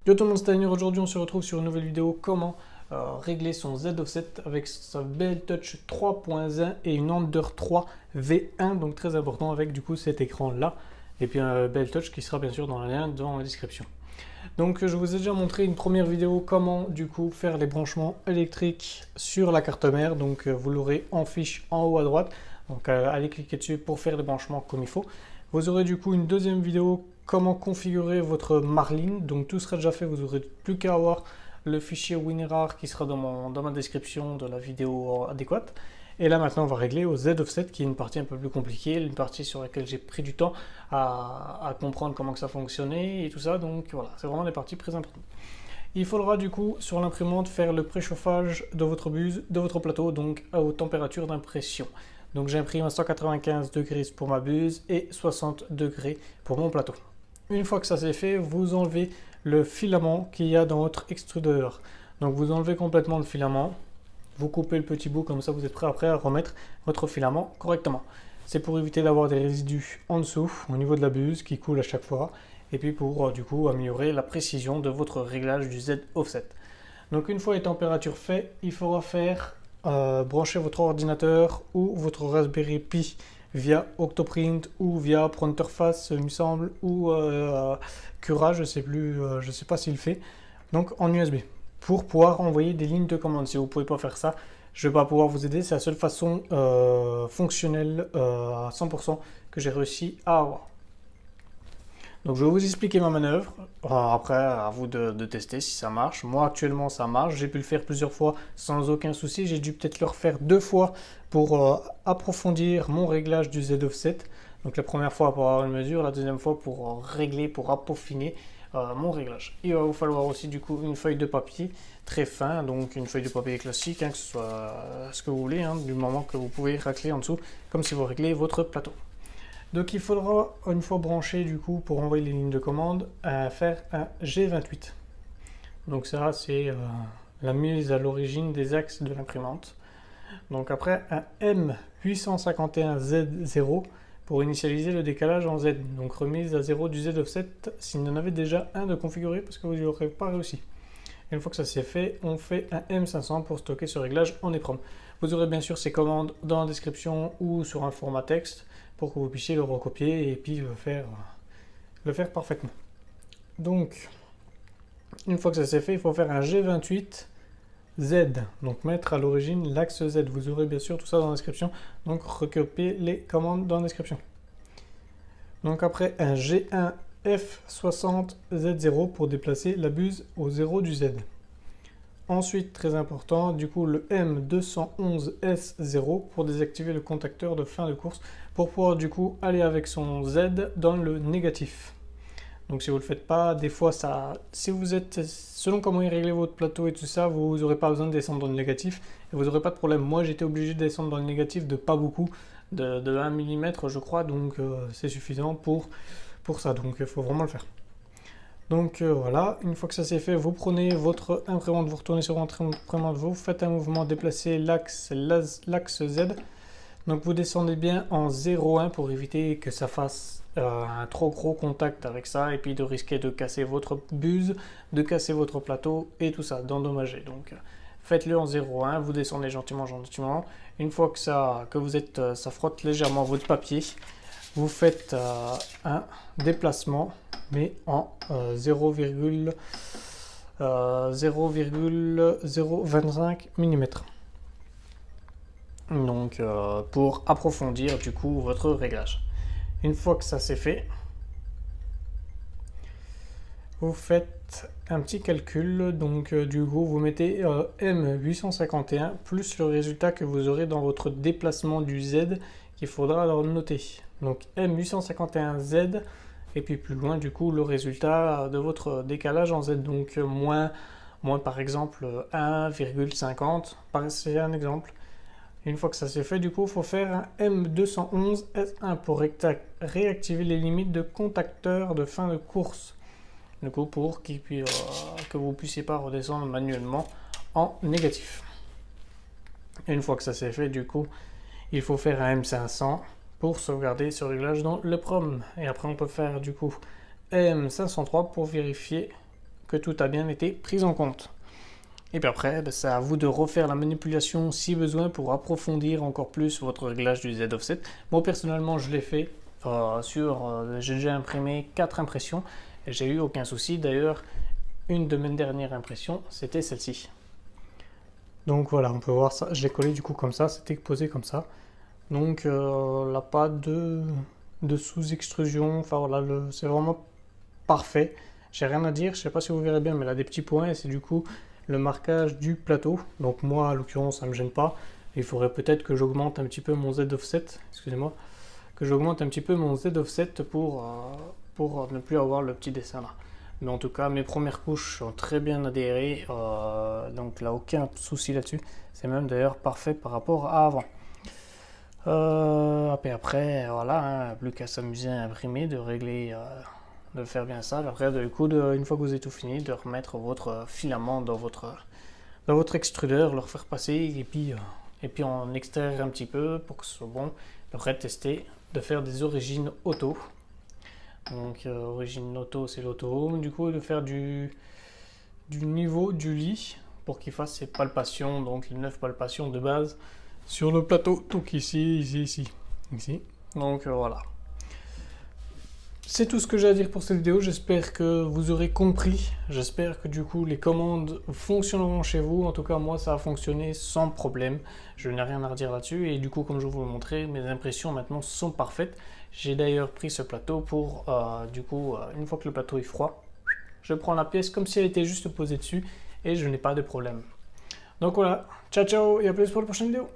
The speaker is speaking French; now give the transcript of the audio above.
Yo tout le monde, c'est Tanner. Aujourd'hui on se retrouve sur une nouvelle vidéo comment régler son Z offset avec sa Bell Touch 3.1 et une Ender 3 V1, donc très important avec du coup cet écran là et puis un Bell Touch qui sera bien sûr dans le lien dans la description. Donc je vous ai déjà montré une première vidéo comment du coup faire les branchements électriques sur la carte mère, donc vous l'aurez en fiche en haut à droite, donc allez cliquer dessus pour faire les branchements comme il faut. Vous aurez du coup une deuxième vidéo comment configurer votre Marlin, donc tout sera déjà fait, vous n'aurez plus qu'à avoir le fichier WinRAR qui sera dans ma description de la vidéo adéquate. Et là maintenant on va régler au Z offset qui est une partie un peu plus compliquée, une partie sur laquelle j'ai pris du temps à comprendre comment que ça fonctionnait et tout ça, donc voilà, c'est vraiment des parties très importantes. Il faudra du coup sur l'imprimante faire le préchauffage de votre buse, de votre plateau, donc aux températures d'impression. Donc j'imprime à 195 degrés pour ma buse et 60 degrés pour mon plateau. Une fois que ça c'est fait, vous enlevez le filament qu'il y a dans votre extrudeur. Donc vous enlevez complètement le filament, vous coupez le petit bout, comme ça vous êtes prêt après à remettre votre filament correctement. C'est pour éviter d'avoir des résidus en dessous, au niveau de la buse, qui coule à chaque fois, et puis pour du coup améliorer la précision de votre réglage du Z offset. Donc une fois les températures faites, il faudra faire brancher votre ordinateur ou votre Raspberry Pi via Octoprint ou via Printerface, il me semble, ou Cura, je sais plus, je sais pas s'il fait, donc en USB, pour pouvoir envoyer des lignes de commande. Si vous ne pouvez pas faire ça, je ne vais pas pouvoir vous aider, c'est la seule façon fonctionnelle à 100% que j'ai réussi à avoir. Donc je vais vous expliquer ma manœuvre, après à vous de tester si ça marche. Moi actuellement ça marche, j'ai pu le faire plusieurs fois sans aucun souci, j'ai dû peut-être le refaire 2 fois pour approfondir mon réglage du Z offset. Donc la première fois pour avoir une mesure, la deuxième fois pour régler, pour appeaufiner mon réglage. Il va vous falloir aussi du coup une feuille de papier très fin, donc une feuille de papier classique, que ce soit ce que vous voulez, du moment que vous pouvez racler en dessous, comme si vous réglez votre plateau. Donc il faudra, une fois branché du coup pour envoyer les lignes de commande, faire un G28. Donc ça c'est la mise à l'origine des axes de l'imprimante. Donc après un M851Z0 pour initialiser le décalage en Z. Donc remise à 0 du Z offset s'il y en avait déjà un de configuré parce que vous n'y aurez pas réussi. Et une fois que ça c'est fait, on fait un M500 pour stocker ce réglage en EEPROM. Vous aurez bien sûr ces commandes dans la description ou sur un format texte pour que vous puissiez le recopier et puis le faire parfaitement. Donc, une fois que ça c'est fait, il faut faire un G28Z, donc mettre à l'origine l'axe Z. Vous aurez bien sûr tout ça dans la description, donc recopier les commandes dans la description. Donc après un G1F60Z0 pour déplacer la buse au 0 du Z. Ensuite, très important, du coup le M211S0 pour désactiver le contacteur de fin de course pour pouvoir du coup aller avec son Z dans le négatif. Donc si vous ne le faites pas, des fois ça, si vous êtes, selon comment il réglez votre plateau et tout ça, vous n'aurez pas besoin de descendre dans le négatif et vous n'aurez pas de problème. Moi j'étais obligé de descendre dans le négatif de pas beaucoup, de 1 mm je crois, donc c'est suffisant pour ça, donc il faut vraiment le faire. Donc voilà, une fois que ça c'est fait, vous prenez votre imprimante, vous retournez sur votre imprimante, vous faites un mouvement déplacer l'axe Z. Donc vous descendez bien en 0,1 pour éviter que ça fasse un trop gros contact avec ça et puis de risquer de casser votre buse, de casser votre plateau et tout ça, d'endommager. Donc faites-le en 0,1, vous descendez gentiment. Une fois que ça frotte légèrement votre papier, vous faites un déplacement mais en 0,025 mm. Donc pour approfondir du coup votre réglage. Une fois que ça c'est fait, vous faites un petit calcul, donc du coup vous mettez M851 plus le résultat que vous aurez dans votre déplacement du Z qu'il faudra alors noter. Donc M851Z et puis plus loin du coup le résultat de votre décalage en Z, donc moins par exemple 1,50, c'est un exemple. Une fois que ça c'est fait, du coup il faut faire un M211S1 pour réactiver les limites de contacteur de fin de course, du coup pour que vous puissiez pas redescendre manuellement en négatif. Et une fois que ça c'est fait, du coup il faut faire un M500 pour sauvegarder ce réglage dans le PROM. Et après on peut faire du coup M503 pour vérifier que tout a bien été pris en compte. Et puis après, c'est à vous de refaire la manipulation si besoin pour approfondir encore plus votre réglage du Z-offset. Moi personnellement, je l'ai fait j'ai déjà imprimé 4 impressions et j'ai eu aucun souci. D'ailleurs, une de mes dernières impressions, c'était celle-ci. Donc voilà, on peut voir ça. Je l'ai collé du coup comme ça, c'était posé comme ça. Donc là, pas de sous-extrusion. Enfin voilà, c'est vraiment parfait. J'ai rien à dire, je sais pas si vous verrez bien, mais là des petits points, et c'est du coup le marquage du plateau. Donc moi, à l'occurrence, ça me gêne pas. Il faudrait peut-être que j'augmente un petit peu mon Z-offset, excusez-moi, que j'augmente un petit peu mon Z-offset pour ne plus avoir le petit dessin là. Mais en tout cas, mes premières couches ont très bien adhéré, donc là, aucun souci là-dessus. C'est même d'ailleurs parfait par rapport à avant. Et après, voilà, hein, plus qu'à s'amuser à imprimer, de régler, de faire bien ça. Après, du coup, une fois que vous avez tout fini, de remettre votre filament dans votre extrudeur, le refaire passer et puis en extraire un petit peu pour que ce soit bon. Après, tester de faire des origines auto. Donc, origine auto, c'est l'auto. Du coup, de faire du niveau du lit pour qu'il fasse ses palpations, donc les 9 palpations de base sur le plateau. Donc ici. Donc voilà. C'est tout ce que j'ai à dire pour cette vidéo. J'espère que vous aurez compris. J'espère que du coup les commandes fonctionneront chez vous. En tout cas, moi, ça a fonctionné sans problème. Je n'ai rien à redire là-dessus. Et du coup, comme je vous l'ai montré, mes impressions maintenant sont parfaites. J'ai d'ailleurs pris ce plateau pour, une fois que le plateau est froid, je prends la pièce comme si elle était juste posée dessus et je n'ai pas de problème. Donc voilà, ciao ciao et à plus pour la prochaine vidéo.